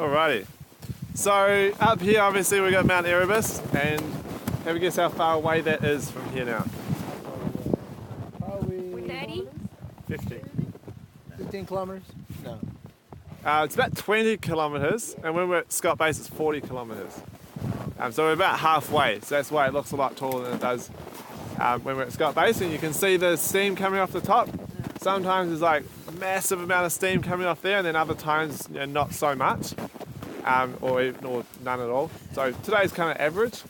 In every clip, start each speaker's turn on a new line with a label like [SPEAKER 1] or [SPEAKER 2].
[SPEAKER 1] Alrighty. So up here obviously we got Mount Erebus, and have a guess how far away that is from here now?
[SPEAKER 2] 30?
[SPEAKER 1] 50.
[SPEAKER 3] 15 kilometers? No.
[SPEAKER 1] It's about 20 kilometres, and when we're at Scott Base it's 40 kilometres. So we're about halfway, so that's why it looks a lot taller than it does when we're at Scott Base. And you can see the steam coming off the top. Sometimes there's like a massive amount of steam coming off there, and then other times not so much, or none at all. So today's kind of average.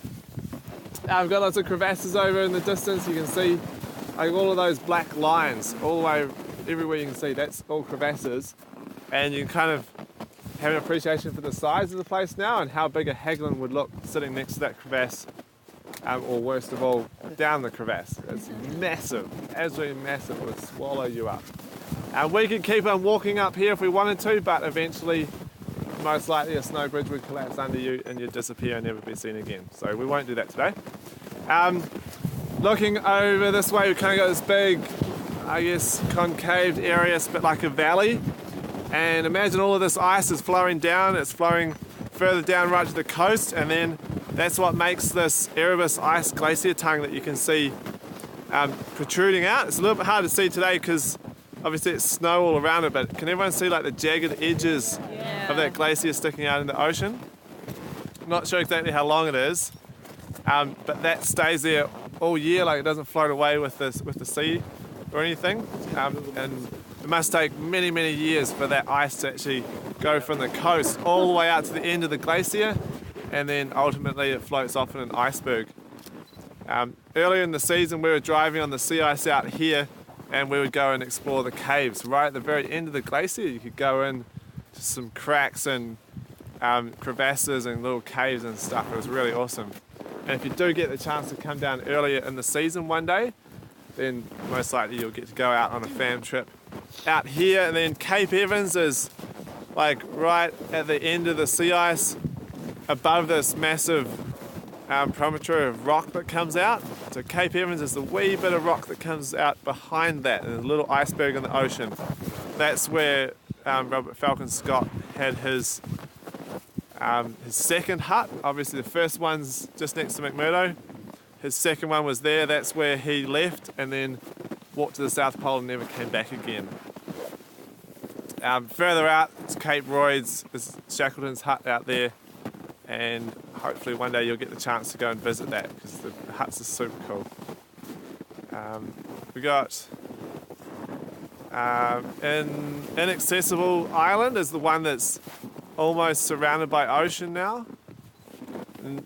[SPEAKER 1] We've got lots of crevasses over in the distance. You can see like all of those black lines all the way everywhere. You can see that's all crevasses, and you can kind of have an appreciation for the size of the place now and how big a Haglin would look sitting next to that crevasse, or worst of all, down the crevasse. It's massive, absolutely massive. It would swallow you up. And we could keep on walking up here if we wanted to, but eventually, most likely a snow bridge would collapse under you and you'd disappear and never be seen again. So we won't do that today. Looking over this way, we've kind of got this big, I guess, concaved area, it's a bit like a valley. And imagine all of this ice is flowing down, it's flowing further down right to the coast, and then that's what makes this Erebus ice glacier tongue that you can see protruding out. It's a little bit hard to see today because obviously it's snow all around it, but can everyone see like the jagged edges of that glacier sticking out in the ocean? I'm not sure exactly how long it is, but that stays there all year, like it doesn't float away with the sea or anything. And it must take many, many years for that ice to actually go from the coast all the way out to the end of the glacier, and then ultimately it floats off in an iceberg. Earlier in the season we were driving on the sea ice out here, and we would go and explore the caves. Right at the very end of the glacier you could go in to some cracks and crevasses and little caves and stuff. It was really awesome. And if you do get the chance to come down earlier in the season one day, then most likely you'll get to go out on a fam trip out here. And then Cape Evans is like right at the end of the sea ice above this massive promontory of rock that comes out. So Cape Evans is the wee bit of rock that comes out behind that, and a little iceberg in the ocean. That's where Robert Falcon Scott had his second hut. Obviously the first one's just next to McMurdo. His second one was there. That's where he left and then walked to the South Pole and never came back again. Further out, it's Cape Royds, is Shackleton's hut out there, and hopefully one day you'll get the chance to go and visit that because the huts are super cool. We got an Inaccessible Island is the one that's almost surrounded by ocean now.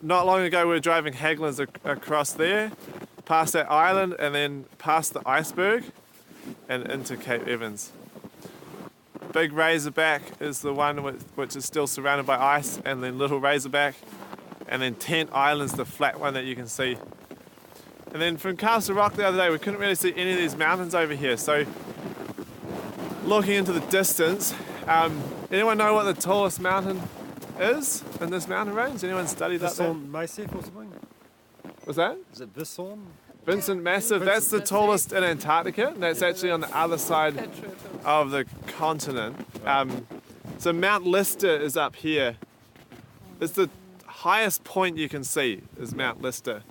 [SPEAKER 1] Not long ago we were driving Haglins across there, past that island and then past the iceberg and into Cape Evans. Big Razorback is the one which is still surrounded by ice, and then Little Razorback, and then Tent Island's the flat one that you can see. And then from Castle Rock the other day we couldn't really see any of these mountains over here, so looking into the distance, anyone know what the tallest mountain is in this mountain range? Anyone studied that?
[SPEAKER 4] Vincent Massif or something?
[SPEAKER 1] What's that?
[SPEAKER 4] Is it Vincent?
[SPEAKER 1] Vincent Massif, that's the tallest in Antarctica. That's actually on the other side of the continent. So Mount Lister is up here. It's the highest point you can see is Mount Lister.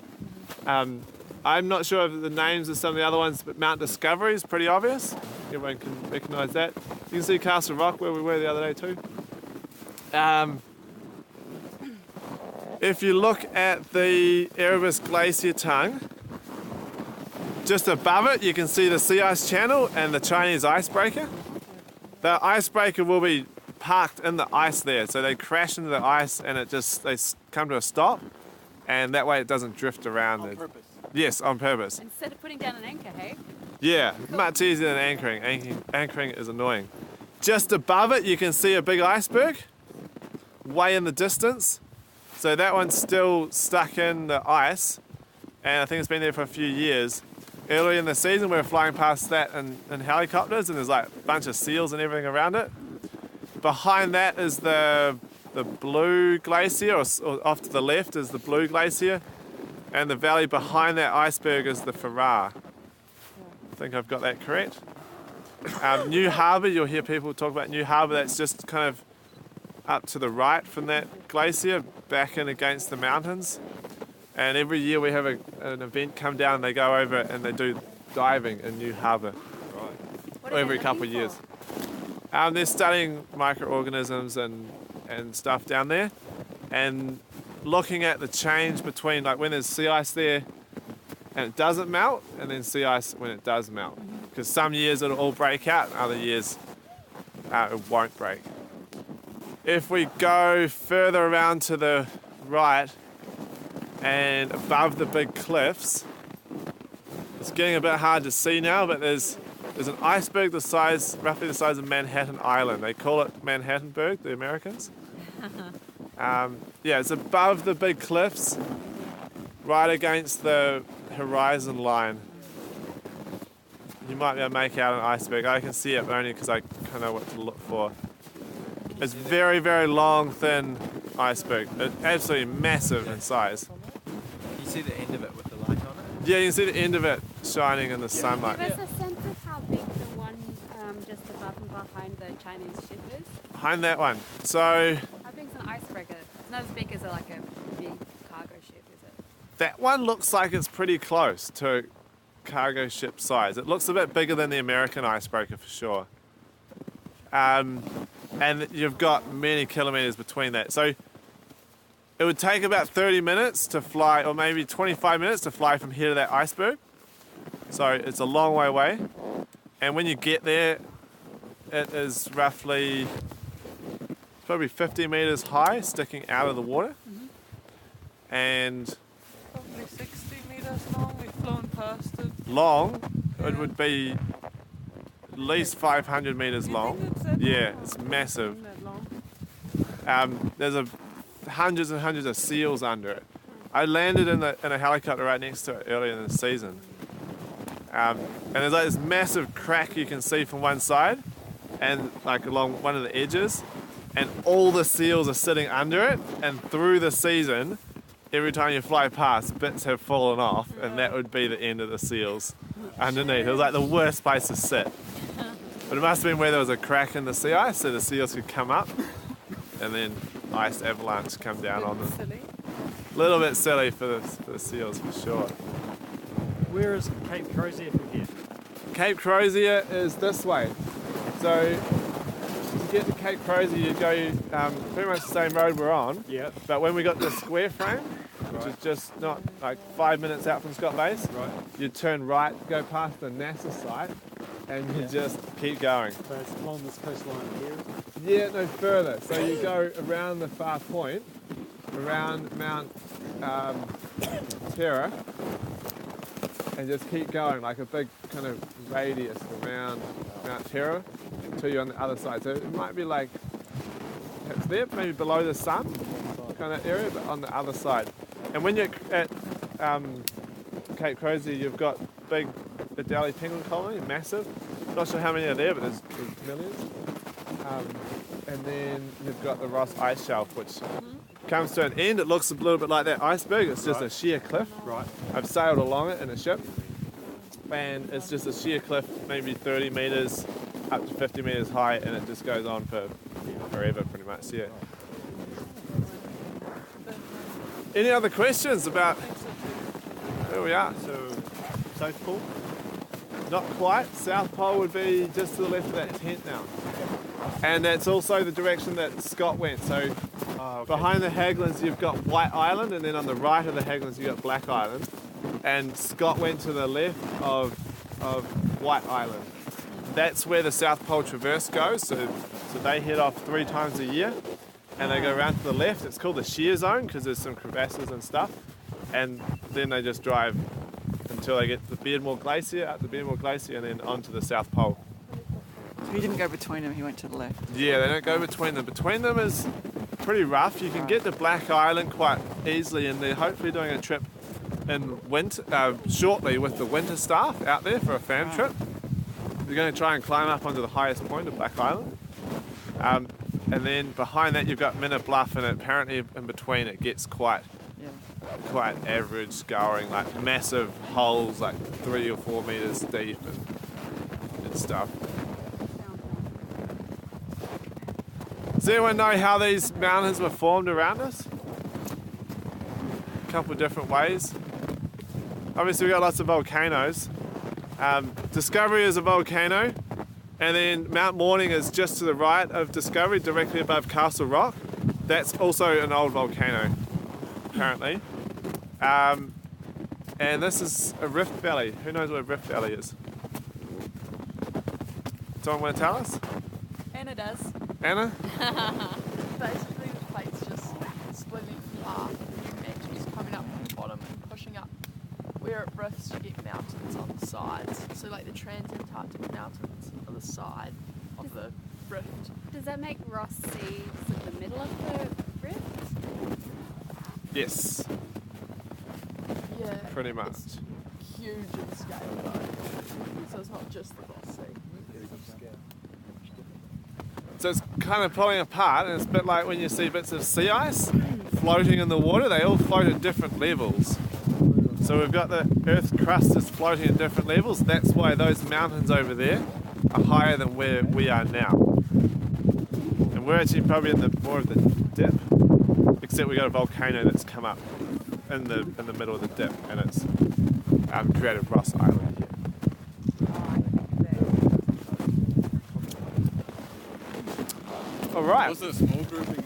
[SPEAKER 1] I'm not sure of the names of some of the other ones, but Mount Discovery is pretty obvious. Everyone can recognise that. You can see Castle Rock where we were the other day too. If you look at the Erebus Glacier tongue, just above it you can see the sea ice channel and the Chinese icebreaker. The icebreaker will be parked in the ice there, so they crash into the ice and they come to a stop, and that way it doesn't drift around.
[SPEAKER 2] On purpose?
[SPEAKER 1] Yes, on purpose.
[SPEAKER 2] Instead of putting down an anchor, hey?
[SPEAKER 1] Yeah, much easier than anchoring. Anchoring is annoying. Just above it you can see a big iceberg, way in the distance. So that one's still stuck in the ice, and I think it's been there for a few years. Early in the season we were flying past that in helicopters, and there's like a bunch of seals and everything around it. Behind that is the Blue Glacier, or off to the left is the Blue Glacier, and the valley behind that iceberg is the Farrar. I think I've got that correct. New Harbour, you'll hear people talk about New Harbour. That's just kind of up to the right from that glacier, back in against the mountains. And every year we have an event come down, they go over it and they do diving in New Harbour.
[SPEAKER 2] What are they
[SPEAKER 1] Every couple of
[SPEAKER 2] looking
[SPEAKER 1] years.
[SPEAKER 2] for?
[SPEAKER 1] They're studying microorganisms and stuff down there, and looking at the change between like when there's sea ice there and it doesn't melt, and then sea ice when it does melt. Because some years it'll all break out, and other years it won't break. If we go further around to the right and above the big cliffs, it's getting a bit hard to see now, but there's an iceberg roughly the size of Manhattan Island. They call it Manhattanburg, the Americans. It's above the big cliffs, right against the horizon line. You might be able to make out an iceberg. I can see it, but only because I kind of know what to look for. It's very, very long, thin iceberg. It's absolutely massive in size.
[SPEAKER 3] You see the end of it with the light on it?
[SPEAKER 1] Yeah, you can see the end of it shining in the sunlight.
[SPEAKER 2] Give us a sense of how big the one just above and behind the Chinese ship is.
[SPEAKER 1] Behind that one. So
[SPEAKER 2] How big is an icebreaker? It's not as big as like a big cargo ship, is it?
[SPEAKER 1] that one looks like it's pretty close to cargo ship size. It looks a bit bigger than the American icebreaker for sure. And you've got many kilometers between that. So it would take about 30 minutes to fly, or maybe 25 minutes to fly from here to that iceberg. So it's a long way away. And when you get there, it is roughly probably 50 meters high, sticking out of the water. And
[SPEAKER 4] Probably 60 meters long. We've flown past it.
[SPEAKER 1] long, it would be at least 500 meters
[SPEAKER 4] You
[SPEAKER 1] long.
[SPEAKER 4] think it's that
[SPEAKER 1] Yeah,
[SPEAKER 4] long?
[SPEAKER 1] it's massive.
[SPEAKER 4] That long?
[SPEAKER 1] There's hundreds and hundreds of seals under it. I landed in a helicopter right next to it earlier in the season. And there's like this massive crack you can see from one side and like along one of the edges, and all the seals are sitting under it, and through the season, every time you fly past, bits have fallen off, and that would be the end of the seals underneath. It was like the worst place to sit. But it must have been where there was a crack in the sea ice, so the seals could come up, and then ice avalanche come down on them.
[SPEAKER 4] Silly.
[SPEAKER 1] A little bit silly for the seals for sure.
[SPEAKER 5] Where is Cape Crozier from here?
[SPEAKER 1] Cape Crozier is this way. So to get to Cape Crozier, you go pretty much the same road we're on.
[SPEAKER 5] Yeah.
[SPEAKER 1] But when we got the square frame, which is just not like 5 minutes out from Scott Base,
[SPEAKER 5] Right.
[SPEAKER 1] you turn right, go past the NASA site, and you just keep going.
[SPEAKER 5] So it's along this coastline here.
[SPEAKER 1] Yeah, no further. So you go around the far point, around Mount Terra, and just keep going, like a big kind of radius around Mount Terra until you're on the other side. So it might be like, it's there, maybe below the sun kind of area, but on the other side. And when you're at Cape Crozier, you've got big Adelie penguin colony, massive. Not sure how many are there, but there's millions. And then you've got the Ross Ice Shelf, which comes to an end. It looks a little bit like that iceberg. It's just a sheer cliff.
[SPEAKER 5] Right.
[SPEAKER 1] I've sailed along it in a ship, and it's just a sheer cliff, maybe 30 meters up to 50 meters high, and it just goes on for forever, pretty much. Yeah. Any other questions about where we are?
[SPEAKER 5] So, South Pole?
[SPEAKER 1] Not quite. South Pole would be just to the left of that tent now. And that's also the direction that Scott went. So behind the Haglins you've got White Island, and then on the right of the Haglins you've got Black Island. And Scott went to the left of White Island. That's where the South Pole Traverse goes. So they head off 3 times a year, and they go around to the left. It's called the shear zone because there's some crevasses and stuff. And then they just drive until they get to the Beardmore Glacier, up the Beardmore Glacier, and then onto the South Pole.
[SPEAKER 4] So he didn't go between them, he went to the left.
[SPEAKER 1] Yeah, they don't go between them. Between them is pretty rough. You can get to Black Island quite easily, and they're hopefully doing a trip in winter, shortly with the winter staff out there for a fam trip. They're going to try and climb up onto the highest point of Black Island. And then behind that you've got Minna Bluff, and apparently in between it gets quite average going, like massive holes like 3 or 4 meters deep and stuff. Does anyone know how these mountains were formed around us? A couple of different ways. Obviously, we've got lots of volcanoes. Discovery is a volcano, and then Mount Morning is just to the right of Discovery, directly above Castle Rock. That's also an old volcano, apparently. And this is a rift valley. Who knows what a rift valley is? Someone want to tell us?
[SPEAKER 4] Anna does.
[SPEAKER 1] Anna?
[SPEAKER 6] Basically, the plate's just splitting apart, new mantle coming up from the bottom and pushing up. Where it rifts, you get mountains on the sides. So, like the Transantarctic mountains are the side of the rift.
[SPEAKER 2] Does that make Ross see sort of the middle of the rift?
[SPEAKER 1] Yes,
[SPEAKER 6] Yeah.
[SPEAKER 1] pretty much.
[SPEAKER 6] It's huge in scale, though. So it's not just the Ross Sea.
[SPEAKER 1] So it's kind of pulling apart, and it's a bit like when you see bits of sea ice floating in the water. They all float at different levels. So we've got the Earth's crust is floating at different levels. That's why those mountains over there are higher than where we are now. And we're actually probably in the more of the dip, except we got a volcano that's come up in the middle of the dip, and it's created Ross Island here. All right.
[SPEAKER 7] Was it a small grouping